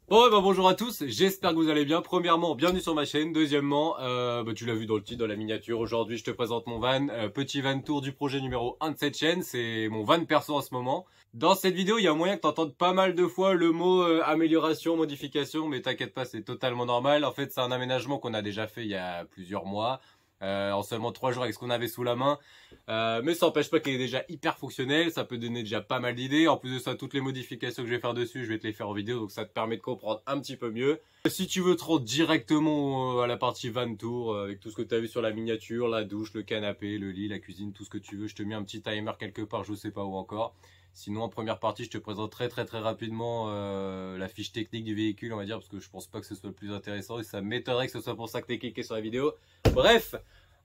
Bon, bah, bonjour à tous, j'espère que vous allez bien. Premièrement, bienvenue sur ma chaîne. Deuxièmement, tu l'as vu dans le titre, dans la miniature. Aujourd'hui, je te présente mon van, petit van tour du projet numéro 1 de cette chaîne. C'est mon van perso en ce moment. Dans cette vidéo, il y a moyen que tu entendes pas mal de fois le mot amélioration, modification, mais t'inquiète pas, c'est totalement normal. En fait, c'est un aménagement qu'on a déjà fait il y a plusieurs mois. En seulement 3 jours avec ce qu'on avait sous la main, mais ça n'empêche pas qu'il est déjà hyper fonctionnel, ça peut donner déjà pas mal d'idées. En plus de ça, toutes les modifications que je vais faire dessus, je vais te les faire en vidéo, donc ça te permet de comprendre un petit peu mieux. Si tu veux te rendre directement à la partie van tour, avec tout ce que tu as vu sur la miniature, la douche, le canapé, le lit, la cuisine, tout ce que tu veux, je te mets un petit timer quelque part, je sais pas où encore. Sinon, en première partie, je te présenterai très rapidement la fiche technique du véhicule, on va dire, parce que je pense pas que ce soit le plus intéressant et ça m'étonnerait que ce soit pour ça que tu as cliqué sur la vidéo. Bref,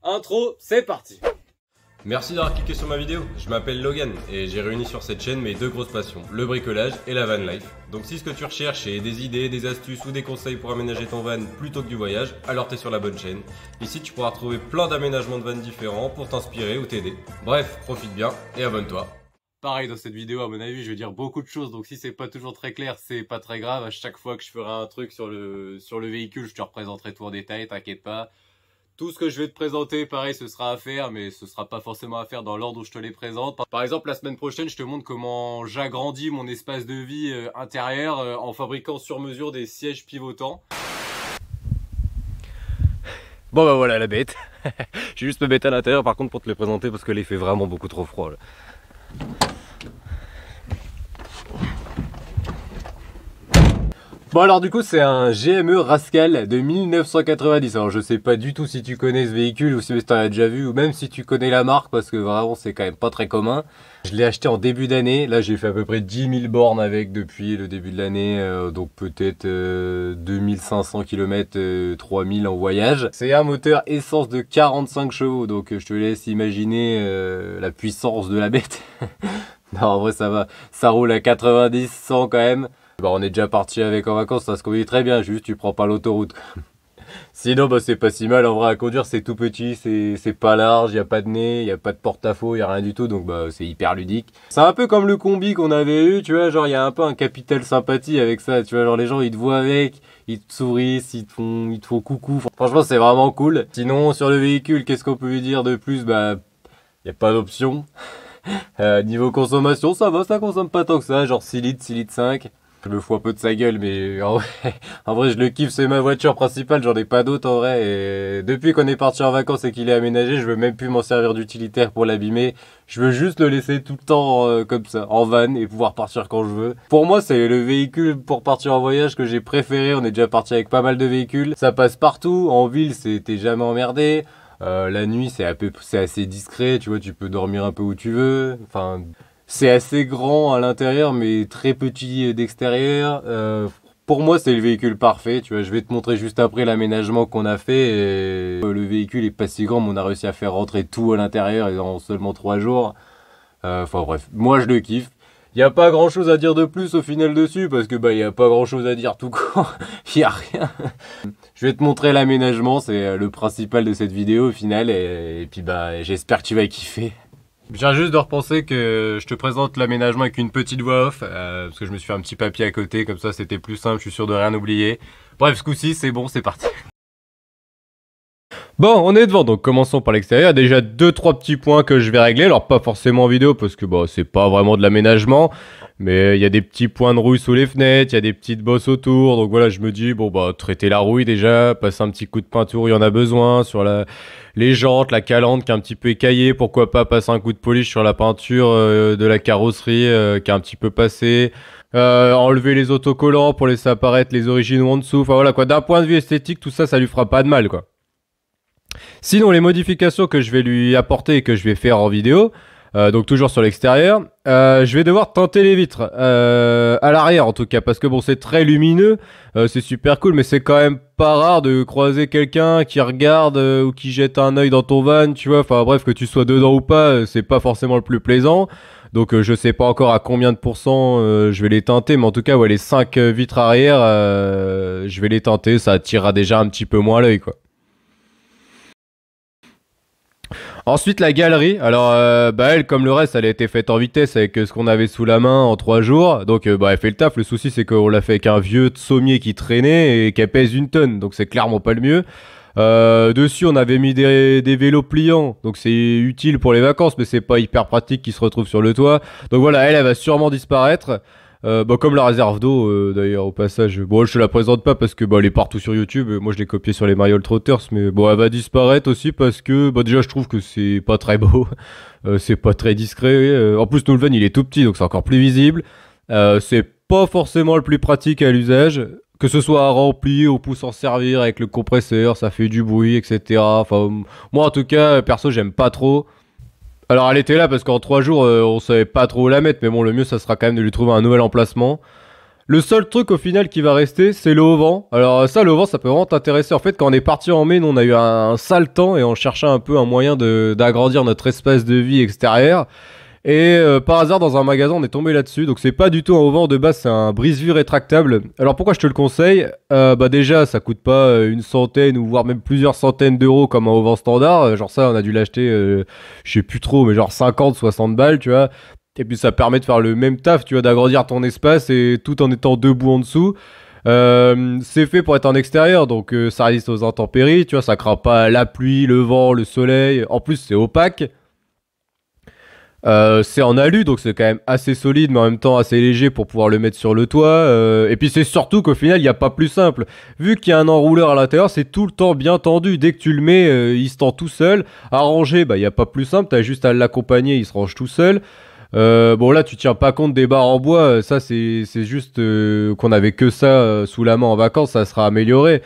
intro, c'est parti. Merci d'avoir cliqué sur ma vidéo, je m'appelle Logan et j'ai réuni sur cette chaîne mes deux grosses passions, le bricolage et la van life. Donc si ce que tu recherches est des idées, des astuces ou des conseils pour aménager ton van plutôt que du voyage, alors t'es sur la bonne chaîne. Ici tu pourras trouver plein d'aménagements de van différents pour t'inspirer ou t'aider. Bref, profite bien et abonne-toi. Pareil dans cette vidéo, à mon avis, je vais dire beaucoup de choses, donc si c'est pas toujours très clair, c'est pas très grave. À chaque fois que je ferai un truc sur le véhicule, je te représenterai tout en détail, t'inquiète pas. Tout ce que je vais te présenter, pareil, ce sera à faire, mais ce sera pas forcément à faire dans l'ordre où je te les présente. Par exemple, la semaine prochaine, je te montre comment j'agrandis mon espace de vie intérieur en fabriquant sur mesure des sièges pivotants. Bon bah voilà la bête. J'ai juste me mettre à l'intérieur par contre pour te les présenter parce que là il fait vraiment beaucoup trop froid là. Bon alors du coup c'est un GME Rascal de 1990, alors je sais pas du tout si tu connais ce véhicule ou si tu en as déjà vu ou même si tu connais la marque parce que vraiment c'est quand même pas très commun. Je l'ai acheté en début d'année, là j'ai fait à peu près 10 000 bornes avec depuis le début de l'année, donc peut-être 2500 km, 3000 en voyage. C'est un moteur essence de 45 chevaux, donc je te laisse imaginer la puissance de la bête. Non en vrai ça va, ça roule à 90-100 quand même. Bah on est déjà parti avec en vacances, ça se conduit très bien, juste tu prends pas l'autoroute. Sinon bah c'est pas si mal en vrai à conduire, c'est tout petit, c'est pas large, y a pas de nez, y a pas de porte-à-faux, y a rien du tout, donc bah c'est hyper ludique. C'est un peu comme le combi qu'on avait eu, tu vois, genre y a un peu un capital sympathie avec ça, tu vois, genre les gens ils te voient avec, ils te sourient, ils te font coucou, franchement c'est vraiment cool. Sinon sur le véhicule, qu'est-ce qu'on peut lui dire de plus? Bah y a pas d'option. Niveau consommation ça va, ça consomme pas tant que ça, genre 6 litres, 6 litres 5. Je me fous un peu de sa gueule, mais en vrai je le kiffe, c'est ma voiture principale, j'en ai pas d'autre en vrai. Et depuis qu'on est parti en vacances et qu'il est aménagé, je veux même plus m'en servir d'utilitaire pour l'abîmer. Je veux juste le laisser tout le temps comme ça, en van, et pouvoir partir quand je veux. Pour moi, c'est le véhicule pour partir en voyage que j'ai préféré. On est déjà parti avec pas mal de véhicules. Ça passe partout, en ville, t'es jamais emmerdé. La nuit, c'est assez discret, tu vois, tu peux dormir un peu où tu veux. Enfin... C'est assez grand à l'intérieur, mais très petit d'extérieur. Pour moi, c'est le véhicule parfait. Tu vois, je vais te montrer juste après l'aménagement qu'on a fait. Et le véhicule est pas si grand, mais on a réussi à faire rentrer tout à l'intérieur en seulement 3 jours. Enfin bref, moi je le kiffe. Il n'y a pas grand chose à dire de plus au final dessus, parce que bah il n'y a pas grand chose à dire tout court. Il n'y a rien. Je vais te montrer l'aménagement, c'est le principal de cette vidéo au final. Et puis bah j'espère que tu vas kiffer. Je viens juste de repenser que je te présente l'aménagement avec une petite voix off, parce que je me suis fait un petit papier à côté, comme ça c'était plus simple, je suis sûr de rien oublier. Bref, ce coup-ci c'est bon, c'est parti. Bon, on est devant, donc commençons par l'extérieur. Il y a déjà 2-3 petits points que je vais régler, alors pas forcément en vidéo, parce que bon, c'est pas vraiment de l'aménagement. Mais il y a des petits points de rouille sous les fenêtres, il y a des petites bosses autour, donc voilà, je me dis, bon bah, traiter la rouille déjà, passer un petit coup de peinture, il y en a besoin, sur les jantes, la calandre qui est un petit peu écaillée, pourquoi pas passer un coup de polish sur la peinture de la carrosserie qui est un petit peu passée, enlever les autocollants pour laisser apparaître les originaux en dessous, enfin voilà quoi, d'un point de vue esthétique, tout ça, ça lui fera pas de mal quoi. Sinon, les modifications que je vais lui apporter et que je vais faire en vidéo, donc toujours sur l'extérieur, je vais devoir teinter les vitres, à l'arrière en tout cas, parce que bon c'est très lumineux, c'est super cool, mais c'est quand même pas rare de croiser quelqu'un qui regarde ou qui jette un œil dans ton van, tu vois, enfin bref, que tu sois dedans ou pas, c'est pas forcément le plus plaisant. Donc je sais pas encore à combien de pourcents je vais les teinter, mais en tout cas ouais, les 5 vitres arrière, je vais les teinter, ça attirera déjà un petit peu moins l'œil quoi. Ensuite, la galerie. Alors, bah elle, comme le reste, elle a été faite en vitesse avec ce qu'on avait sous la main en 3 jours. Donc, bah elle fait le taf. Le souci, c'est qu'on l'a fait avec un vieux sommier qui traînait et qui pèse 1 tonne. Donc, c'est clairement pas le mieux. Dessus, on avait mis des vélos pliants. Donc, c'est utile pour les vacances, mais c'est pas hyper pratique qui se retrouve sur le toit. Donc, voilà, elle va sûrement disparaître. Bah, comme la réserve d'eau d'ailleurs au passage. Bon, je te la présente pas parce que bah, elle est partout sur YouTube. Moi je l'ai copiée sur les Mariol Trotters, mais bon, elle va disparaître aussi parce que bah, déjà je trouve que c'est pas très beau. C'est pas très discret. En plus, nous le van il est tout petit donc c'est encore plus visible. C'est pas forcément le plus pratique à l'usage. Que ce soit à remplir ou pour s'en servir avec le compresseur, ça fait du bruit, etc. Enfin, moi en tout cas, perso, j'aime pas trop. Alors elle était là parce qu'en 3 jours on savait pas trop où la mettre, mais bon le mieux ça sera quand même de lui trouver un nouvel emplacement. Le seul truc au final qui va rester c'est le haut-vent. Alors ça le haut-vent ça peut vraiment t'intéresser. En fait quand on est parti en mai nous on a eu un sale temps et on cherchait un peu un moyen d'agrandir notre espace de vie extérieur. Et par hasard dans un magasin on est tombé là-dessus. Donc c'est pas du tout un haut-vent de base, c'est un brise-vue rétractable. Alors pourquoi je te le conseille? Bah déjà ça coûte pas une centaine ou voire même plusieurs centaines d'euros comme un haut-vent standard. Genre ça on a dû l'acheter je sais plus trop mais genre 50 60 balles tu vois. Et puis ça permet de faire le même taf tu vois, d'agrandir ton espace et tout en étant debout en dessous. C'est fait pour être en extérieur donc ça résiste aux intempéries tu vois, ça craint pas la pluie, le vent, le soleil. En plus c'est opaque. C'est en alu, donc c'est quand même assez solide, mais en même temps assez léger pour pouvoir le mettre sur le toit. Et puis c'est surtout qu'au final, il n'y a pas plus simple. Vu qu'il y a un enrouleur à l'intérieur, c'est tout le temps bien tendu. Dès que tu le mets, il se tend tout seul. À ranger, bah il n'y a pas plus simple. T'as juste à l'accompagner, il se range tout seul. Bon là, tu tiens pas compte des barres en bois. Ça, c'est juste qu'on avait que ça sous la main en vacances. Ça sera amélioré.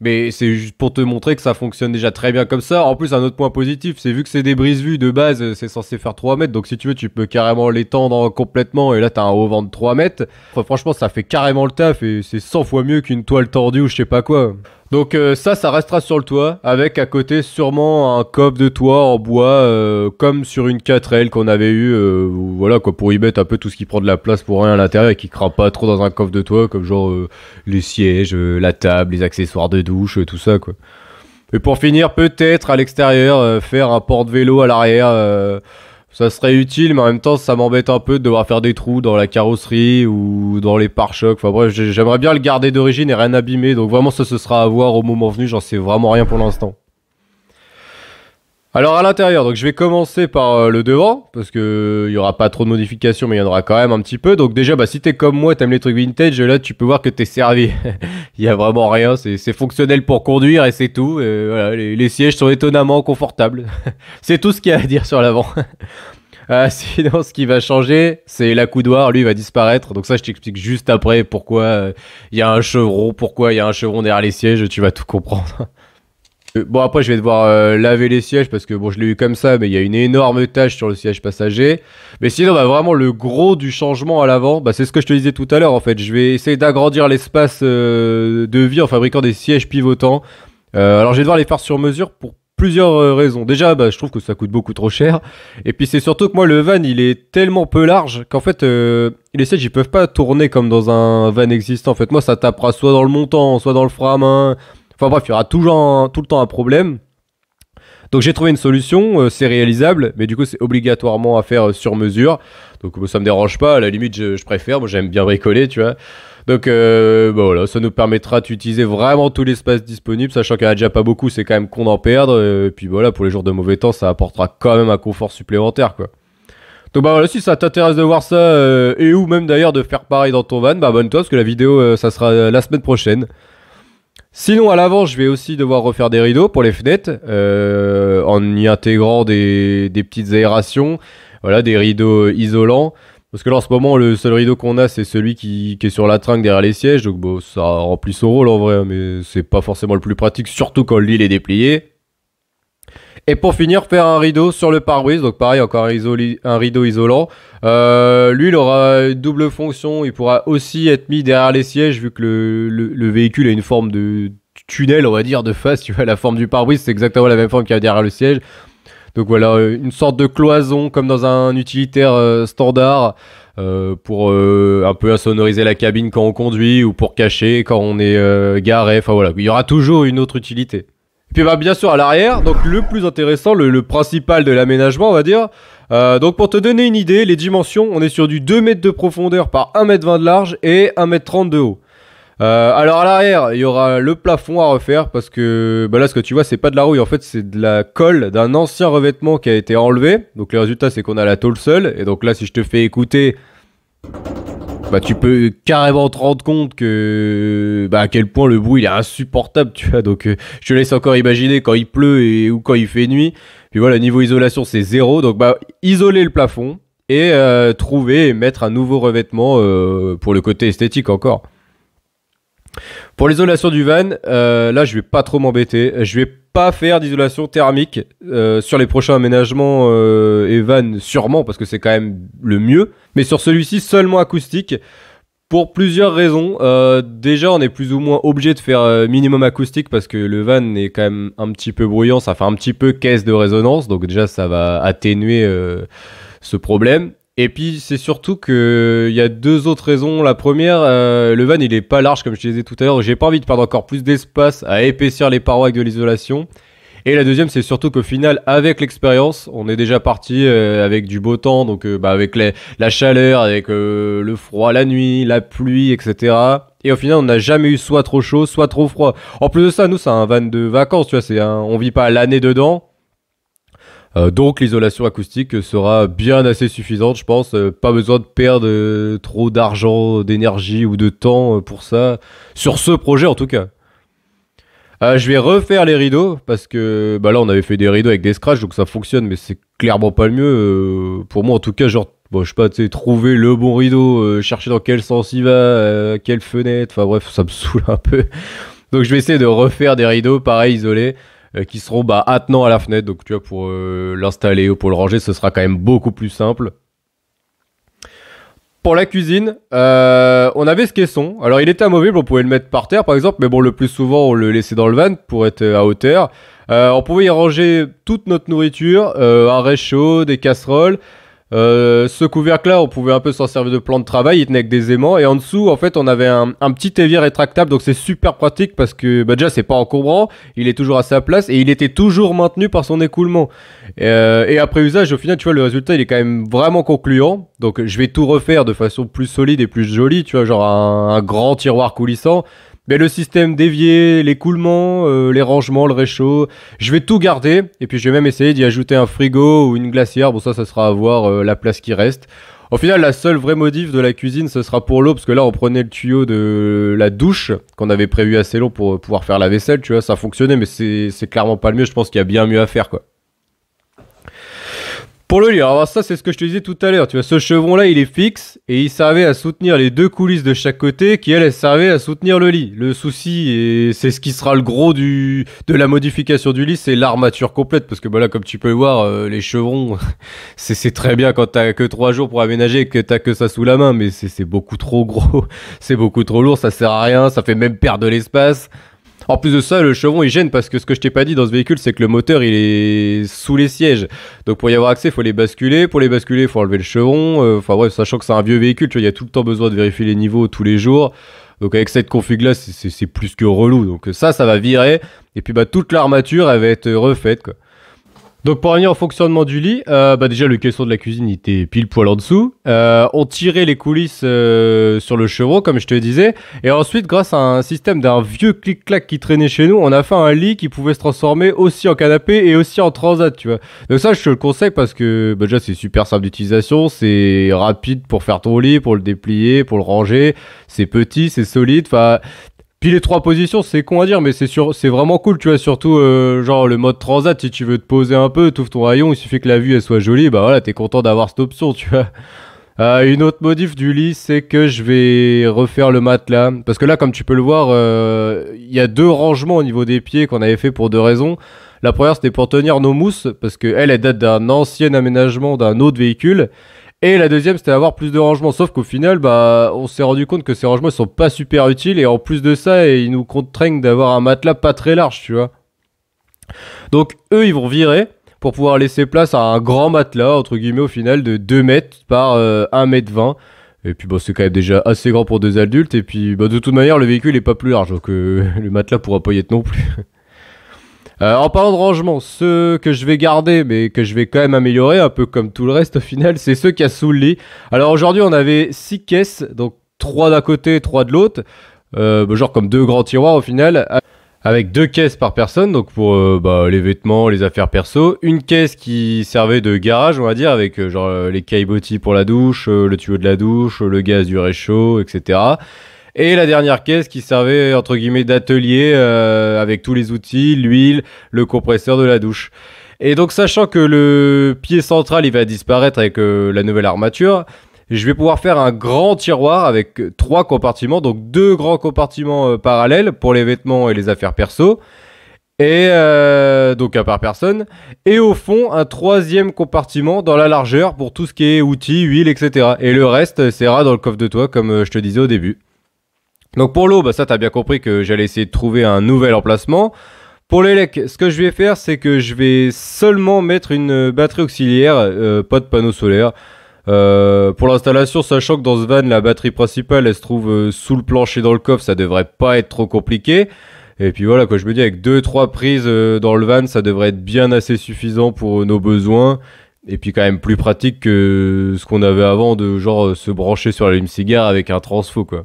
Mais c'est juste pour te montrer que ça fonctionne déjà très bien comme ça. En plus, un autre point positif, c'est vu que c'est des brise-vues de base, c'est censé faire 3 mètres. Donc si tu veux, tu peux carrément l'étendre complètement. Et là, t'as un haut vent de 3 mètres. Enfin, franchement, ça fait carrément le taf. Et c'est 100 fois mieux qu'une toile tordue ou je sais pas quoi. Donc ça restera sur le toit. Avec à côté sûrement un coffre de toit en bois. Comme sur une 4L qu'on avait eu. Voilà quoi, pour y mettre un peu tout ce qui prend de la place pour rien à l'intérieur. Et qui crame pas trop dans un coffre de toit. Comme genre les sièges, la table, les accessoires de douche, tout ça quoi. Et pour finir, peut-être à l'extérieur, faire un porte-vélo à l'arrière, ça serait utile, mais en même temps, ça m'embête un peu de devoir faire des trous dans la carrosserie ou dans les pare-chocs. Enfin bref, j'aimerais bien le garder d'origine et rien abîmer, donc vraiment ça, ce sera à voir au moment venu, j'en sais vraiment rien pour l'instant. Alors à l'intérieur, donc je vais commencer par le devant, parce que il y aura pas trop de modifications, mais il y en aura quand même un petit peu. Donc déjà, bah, si t'es comme moi, t'aimes les trucs vintage, là tu peux voir que t'es servi. Il y a vraiment rien, c'est fonctionnel pour conduire et c'est tout. Voilà, les sièges sont étonnamment confortables. C'est tout ce qu'il y a à dire sur l'avant. Sinon, ce qui va changer, c'est l'accoudoir. Lui, il va disparaître. Donc ça, je t'explique juste après pourquoi il y a un chevron, pourquoi il y a un chevron derrière les sièges. Tu vas tout comprendre. Bon après je vais devoir laver les sièges parce que bon je l'ai eu comme ça mais il y a une énorme tache sur le siège passager. Mais sinon bah, vraiment le gros du changement à l'avant bah, c'est ce que je te disais tout à l'heure en fait. Je vais essayer d'agrandir l'espace de vie en fabriquant des sièges pivotants. Alors je vais devoir les faire sur mesure pour plusieurs raisons. Déjà bah, je trouve que ça coûte beaucoup trop cher. Et puis c'est surtout que moi le van il est tellement peu large qu'en fait les sièges ils peuvent pas tourner comme dans un van existant. En fait moi ça tapera soit dans le montant soit dans le frein à main. Enfin bref, il y aura toujours tout le temps un problème. Donc j'ai trouvé une solution, c'est réalisable, mais du coup c'est obligatoirement à faire sur mesure. Donc ça me dérange pas, à la limite je préfère, moi j'aime bien bricoler, tu vois. Donc bah, voilà, ça nous permettra d'utiliser vraiment tout l'espace disponible, sachant qu'il n'y en a déjà pas beaucoup, c'est quand même con d'en perdre. Et puis voilà, pour les jours de mauvais temps, ça apportera quand même un confort supplémentaire, quoi. Donc bah voilà, si ça t'intéresse de voir ça, et ou même d'ailleurs de faire pareil dans ton van, bah abonne-toi, parce que la vidéo, ça sera la semaine prochaine. Sinon, à l'avant, je vais aussi devoir refaire des rideaux pour les fenêtres, en y intégrant des petites aérations, voilà, des rideaux isolants. Parce que là, en ce moment, le seul rideau qu'on a, c'est celui qui est sur la tringle derrière les sièges. Donc bon, ça remplit son rôle en vrai, mais c'est pas forcément le plus pratique, surtout quand le lit est déplié. Et pour finir, faire un rideau sur le pare-brise. Donc pareil, encore un rideau isolant. Lui, il aura une double fonction. Il pourra aussi être mis derrière les sièges, vu que le véhicule a une forme de tunnel, on va dire, de face. Tu vois, la forme du pare-brise, c'est exactement la même forme qu'il y a derrière le siège. Donc voilà, une sorte de cloison, comme dans un utilitaire standard. Pour un peu insonoriser la cabine quand on conduit, ou pour cacher quand on est garé. Enfin voilà, il y aura toujours une autre utilité. Et puis bah bien sûr à l'arrière, donc le plus intéressant, le principal de l'aménagement on va dire. Donc pour te donner une idée, les dimensions, on est sur du 2 mètres de profondeur par 1,20 m de large et 1,30 m de haut. Alors à l'arrière, il y aura le plafond à refaire parce que bah là ce que tu vois c'est pas de la rouille, en fait c'est de la colle d'un ancien revêtement qui a été enlevé. Donc le résultat c'est qu'on a la tôle seule et donc là si je te fais écouter, bah tu peux carrément te rendre compte que bah à quel point le bruit il est insupportable, tu vois. Donc je te laisse encore imaginer quand il pleut ou quand il fait nuit. Puis voilà, niveau isolation c'est zéro, donc bah isoler le plafond et trouver et mettre un nouveau revêtement pour le côté esthétique encore. Pour l'isolation du van, là je vais pas trop m'embêter. Je vais pas faire d'isolation thermique sur les prochains aménagements et van sûrement parce que c'est quand même le mieux. Mais sur celui-ci seulement acoustique pour plusieurs raisons. Déjà on est plus ou moins obligé de faire minimum acoustique parce que le van est quand même un petit peu bruyant. Ça fait un petit peu caisse de résonance. Donc déjà ça va atténuer ce problème. Et puis c'est surtout que il y a deux autres raisons. La première, le van il est pas large comme je te disais tout à l'heure, j'ai pas envie de perdre encore plus d'espace à épaissir les parois avec de l'isolation. Et la deuxième c'est surtout qu'au final avec l'expérience, on est déjà parti avec du beau temps, donc bah, avec la chaleur, avec le froid la nuit, la pluie, etc. Et au final on n'a jamais eu soit trop chaud, soit trop froid. En plus de ça, nous c'est un van de vacances, tu vois, on vit pas l'année dedans. Donc l'isolation acoustique sera bien assez suffisante, je pense. Pas besoin de perdre trop d'argent, d'énergie ou de temps pour ça. Sur ce projet en tout cas. Je vais refaire les rideaux parce que bah là on avait fait des rideaux avec des scratchs donc ça fonctionne mais c'est clairement pas le mieux. Pour moi en tout cas genre bon, je sais pas, tu sais, trouver le bon rideau, chercher dans quel sens il va, quelle fenêtre, enfin bref ça me saoule un peu. Donc je vais essayer de refaire des rideaux pareil isolés. Qui seront bah, attenants à la fenêtre. Donc tu vois, pour l'installer ou pour le ranger, ce sera quand même beaucoup plus simple. Pour la cuisine, on avait ce caisson. Alors il était amovible, on pouvait le mettre par terre par exemple, mais bon, le plus souvent on le laissait dans le van pour être à hauteur. On pouvait y ranger toute notre nourriture, un réchaud, des casseroles. Ce couvercle-là, on pouvait un peu s'en servir de plan de travail, il tenait avec des aimants. Et en dessous, en fait, on avait un petit évier rétractable, donc c'est super pratique parce que bah, déjà, c'est pas encombrant, il est toujours à sa place et il était toujours maintenu par son écoulement. Et après usage, au final, tu vois, le résultat, il est quand même vraiment concluant. Donc, je vais tout refaire de façon plus solide et plus jolie, tu vois, genre un grand tiroir coulissant. Mais le système d'évier, l'écoulement, les rangements, le réchaud, je vais tout garder. Et puis je vais même essayer d'y ajouter un frigo ou une glacière. Bon ça sera à voir la place qui reste. Au final, la seule vraie modif de la cuisine, ce sera pour l'eau. Parce que là, on prenait le tuyau de la douche qu'on avait prévu assez long pour pouvoir faire la vaisselle. Tu vois, ça fonctionnait, mais c'est clairement pas le mieux. Je pense qu'il y a bien mieux à faire, quoi. Pour le lit, alors ça c'est ce que je te disais tout à l'heure, tu vois, ce chevron là il est fixe et il servait à soutenir les deux coulisses de chaque côté qui elles servaient à soutenir le lit. Le souci, et c'est ce qui sera le gros de la modification du lit, c'est l'armature complète parce que bah là comme tu peux le voir, les chevrons, c'est très bien quand t'as que 3 jours pour aménager et que t'as que ça sous la main, mais c'est beaucoup trop gros, c'est beaucoup trop lourd, ça sert à rien, ça fait même perdre de l'espace. En plus de ça, le chevron il gêne parce que ce que je t'ai pas dit dans ce véhicule, c'est que le moteur il est sous les sièges. Donc pour y avoir accès, il faut les basculer. Pour les basculer, il faut enlever le chevron. Enfin bref, sachant que c'est un vieux véhicule, tu vois, il y a tout le temps besoin de vérifier les niveaux tous les jours. Donc avec cette config là, c'est plus que relou. Donc ça va virer. Et puis bah toute l'armature, elle va être refaite, quoi. Donc pour revenir au fonctionnement du lit, bah déjà le caisson de la cuisine il était pile poil en dessous. On tirait les coulisses sur le chevron comme je te disais. Et ensuite grâce à un système d'un vieux clic-clac qui traînait chez nous, on a fait un lit qui pouvait se transformer aussi en canapé et aussi en transat, tu vois. Donc ça je te le conseille parce que bah, déjà c'est super simple d'utilisation, c'est rapide pour faire ton lit, pour le déplier, pour le ranger. C'est petit, c'est solide, enfin... Puis les 3 positions, c'est con à dire, mais c'est vraiment cool, tu vois, surtout genre le mode transat, si tu veux te poser un peu, t'ouvres ton rayon, il suffit que la vue elle soit jolie, bah voilà, t'es content d'avoir cette option, tu vois. Une autre modif du lit, c'est que je vais refaire le matelas, parce que là, comme tu peux le voir, il y a 2 rangements au niveau des pieds qu'on avait fait pour 2 raisons. La première, c'était pour tenir nos mousses, parce que elle date d'un ancien aménagement d'un autre véhicule. Et la deuxième, c'était avoir plus de rangements. Sauf qu'au final, bah, on s'est rendu compte que ces rangements, ils sont pas super utiles. Et en plus de ça, ils nous contraignent d'avoir un matelas pas très large, tu vois. Donc, eux, ils vont virer pour pouvoir laisser place à un grand matelas, entre guillemets, au final, de 2 mètres par 1,20 m. Et puis, bah, c'est quand même déjà assez grand pour 2 adultes. Et puis, bah, de toute manière, le véhicule est pas plus large. Donc, le matelas pourra pas y être non plus. En parlant de rangement, ceux que je vais garder, mais que je vais quand même améliorer, un peu comme tout le reste au final, c'est ceux qu'il y a sous le lit. Alors aujourd'hui, on avait 6 caisses, donc 3 d'un côté, 3 de l'autre. Genre comme 2 grands tiroirs au final, avec 2 caisses par personne, donc pour les vêtements, les affaires perso. Une caisse qui servait de garage, on va dire, avec les caillebotis pour la douche, le tuyau de la douche, le gaz du réchaud, etc. Et la dernière caisse qui servait entre guillemets d'atelier avec tous les outils, l'huile, le compresseur de la douche. Et donc sachant que le pied central il va disparaître avec la nouvelle armature, je vais pouvoir faire un grand tiroir avec 3 compartiments, donc 2 grands compartiments parallèles pour les vêtements et les affaires perso. Et donc un par personne. Et au fond, un 3e compartiment dans la largeur pour tout ce qui est outils, huile, etc. Et le reste sera dans le coffre de toit comme je te disais au début. Donc pour l'eau, ça t'as bien compris que j'allais essayer de trouver un nouvel emplacement. Pour les lecs, ce que je vais faire, c'est que je vais seulement mettre une batterie auxiliaire, pas de panneau solaire. Pour l'installation, sachant que dans ce van, la batterie principale, elle se trouve sous le plancher dans le coffre, ça devrait pas être trop compliqué. Et puis voilà, quoi, je me dis avec 2-3 prises dans le van, ça devrait être bien assez suffisant pour nos besoins. Et puis quand même plus pratique que ce qu'on avait avant de se brancher sur l'allume-cigare avec un transfo, quoi.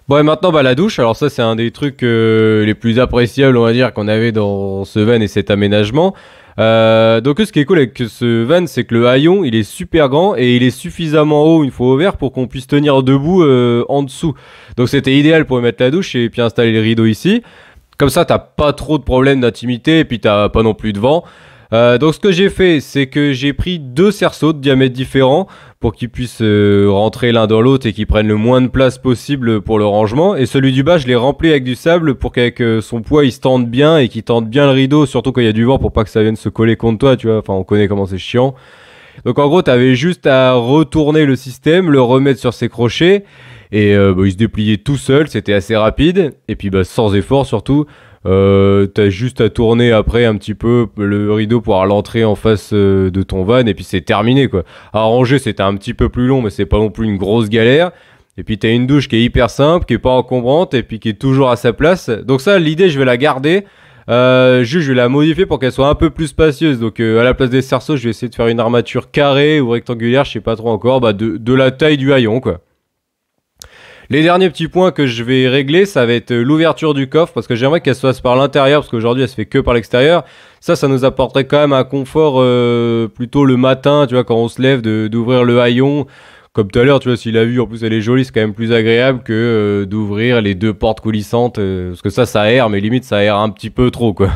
Bon et maintenant la douche, alors ça c'est un des trucs les plus appréciables on va dire qu'on avait dans ce van et cet aménagement. Donc ce qui est cool avec ce van c'est que le haillon il est super grand et il est suffisamment haut une fois ouvert pour qu'on puisse tenir debout en dessous. Donc c'était idéal pour mettre la douche et puis installer les rideaux ici. Comme ça t'as pas trop de problèmes d'intimité et puis t'as pas non plus de vent. Donc ce que j'ai fait, c'est que j'ai pris 2 cerceaux de diamètres différents pour qu'ils puissent rentrer l'un dans l'autre et qu'ils prennent le moins de place possible pour le rangement. Et celui du bas, je l'ai rempli avec du sable pour qu'avec son poids, il se tende bien et qu'il tende bien le rideau, surtout quand il y a du vent pour pas que ça vienne se coller contre toi, tu vois. Enfin, on connaît comment c'est chiant. Donc en gros, t'avais juste à retourner le système, le remettre sur ses crochets et il se dépliait tout seul, c'était assez rapide et puis sans effort surtout. T'as juste à tourner après un petit peu le rideau pour avoir l'entrée en face de ton van et puis c'est terminé quoi. À ranger c'était un petit peu plus long mais c'est pas non plus une grosse galère. Et puis t'as une douche qui est hyper simple, qui est pas encombrante et puis qui est toujours à sa place. Donc ça l'idée je vais la garder. Juste je vais la modifier pour qu'elle soit un peu plus spacieuse. Donc à la place des cerceaux je vais essayer de faire une armature carrée ou rectangulaire, je sais pas trop encore, de la taille du haillon quoi. Les derniers petits points que je vais régler, ça va être l'ouverture du coffre, parce que j'aimerais qu'elle se fasse par l'intérieur, parce qu'aujourd'hui elle se fait que par l'extérieur. Ça nous apporterait quand même un confort plutôt le matin, tu vois, quand on se lève, d'ouvrir le haillon. Comme tout à l'heure, tu vois, s'il a vu, en plus elle est jolie, c'est quand même plus agréable que d'ouvrir les 2 portes coulissantes, parce que ça aère, mais limite ça aère un petit peu trop, quoi.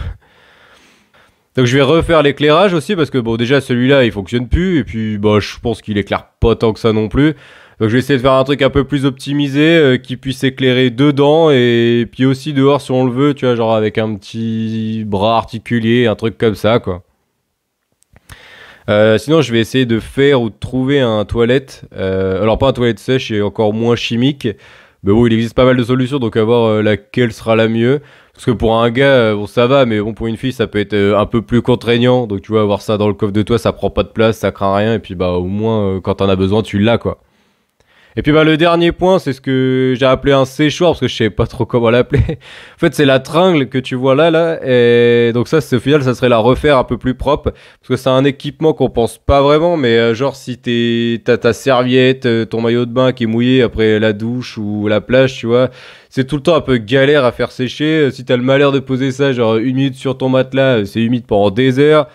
Donc je vais refaire l'éclairage aussi, parce que bon, déjà celui-là il fonctionne plus, et puis je pense qu'il éclaire pas tant que ça non plus. Donc je vais essayer de faire un truc un peu plus optimisé qui puisse éclairer dedans et puis aussi dehors si on le veut, tu vois, genre avec un petit bras articulé, un truc comme ça quoi. Sinon je vais essayer de faire ou de trouver un toilette, alors pas un toilette sèche et encore moins chimique, mais bon il existe pas mal de solutions donc à voir laquelle sera la mieux. Parce que pour un gars, bon ça va, mais bon pour une fille ça peut être un peu plus contraignant, donc tu vois avoir ça dans le coffre de toi ça prend pas de place, ça craint rien et puis au moins quand t'en as besoin tu l'as quoi. Et puis le dernier point, c'est ce que j'ai appelé un séchoir, parce que je sais pas trop comment l'appeler. En fait, c'est la tringle que tu vois là, et donc ça, au final, ça serait la refaire un peu plus propre, parce que c'est un équipement qu'on pense pas vraiment, mais genre si t'as ta serviette, ton maillot de bain qui est mouillé après la douche ou la plage, tu vois, c'est tout le temps un peu galère à faire sécher. Si t'as le malheur de poser ça genre 1 minute sur ton matelas, c'est humide pendant des heures.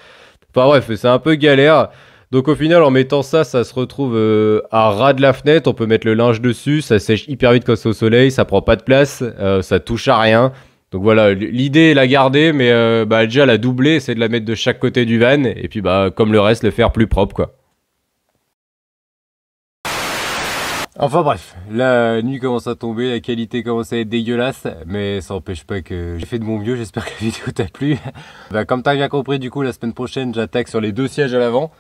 Enfin bref, c'est un peu galère. Donc au final en mettant ça se retrouve à ras de la fenêtre, on peut mettre le linge dessus, ça sèche hyper vite quand c'est au soleil, ça prend pas de place, ça touche à rien. Donc voilà, l'idée est la garder mais déjà la doubler, c'est de la mettre de chaque côté du van et puis comme le reste le faire plus propre quoi. Enfin bref, la nuit commence à tomber, la qualité commence à être dégueulasse, mais ça n'empêche pas que j'ai fait de mon mieux, j'espère que la vidéo t'a plu. Comme t'as bien compris, du coup la semaine prochaine j'attaque sur les 2 sièges à l'avant.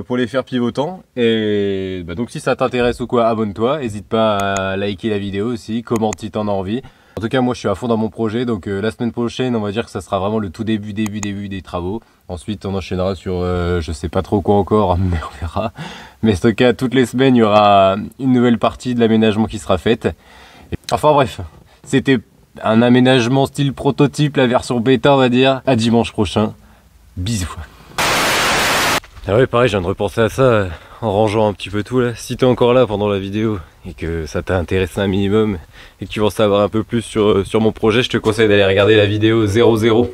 Pour les faire pivotants et donc si ça t'intéresse ou quoi, abonne-toi, n'hésite pas à liker la vidéo aussi, commente si t'en as envie. En tout cas moi je suis à fond dans mon projet, donc la semaine prochaine on va dire que ça sera vraiment le tout début des travaux. Ensuite on enchaînera sur je sais pas trop quoi encore mais on verra. Mais en tout cas toutes les semaines il y aura une nouvelle partie de l'aménagement qui sera faite. Enfin bref, c'était Un aménagement style prototype, la version bêta on va dire. À dimanche prochain. Bisous. Ah ouais, pareil, je viens de repenser à ça en rangeant un petit peu tout là. Si t'es encore là pendant la vidéo et que ça t'a intéressé un minimum et que tu veux en savoir un peu plus sur mon projet, je te conseille d'aller regarder la vidéo 00